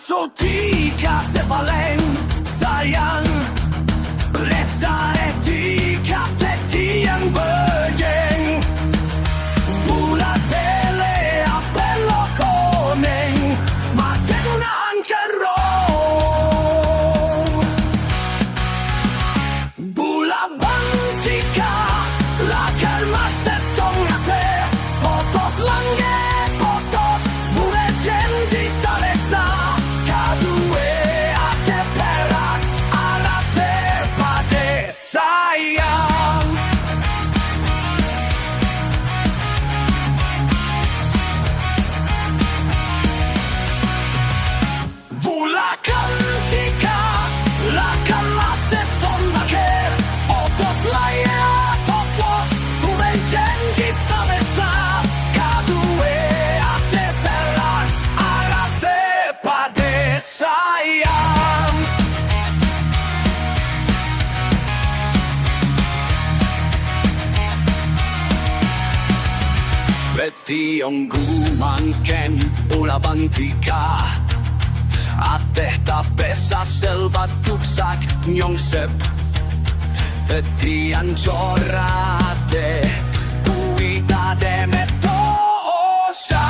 Sotika se valen sayang resa etika tetiang berjeng bula tele apelo koneng mate gunahan kerong bula bantika lakal masetong ate potos langge potos bule janji talesna Veti on gumanken pula bantika Atehta pesa selva tuksak nyongsep Veti anjorate Puita demetosa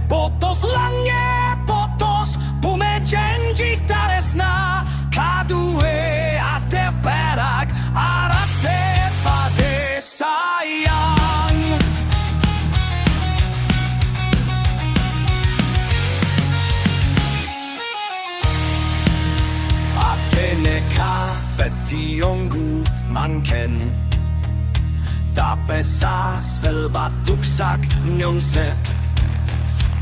Potos langge, potos pume janji taresna Kadue ate perak arate pade sayang Ate neka beti ongu manken Tapesa selbat tuksak nyonsep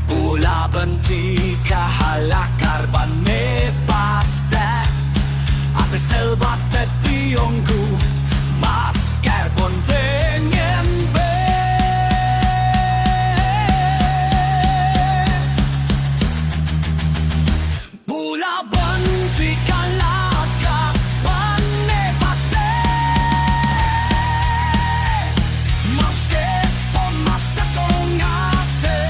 Pula bentika halakar ban me paste Ate selvat petiongku masker pun pengen be Pula bentika halakar ban me paste Masker pun masetong ate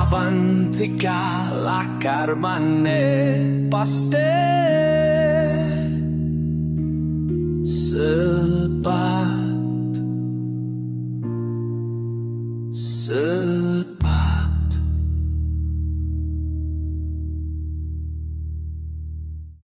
Bantika lakar mane paste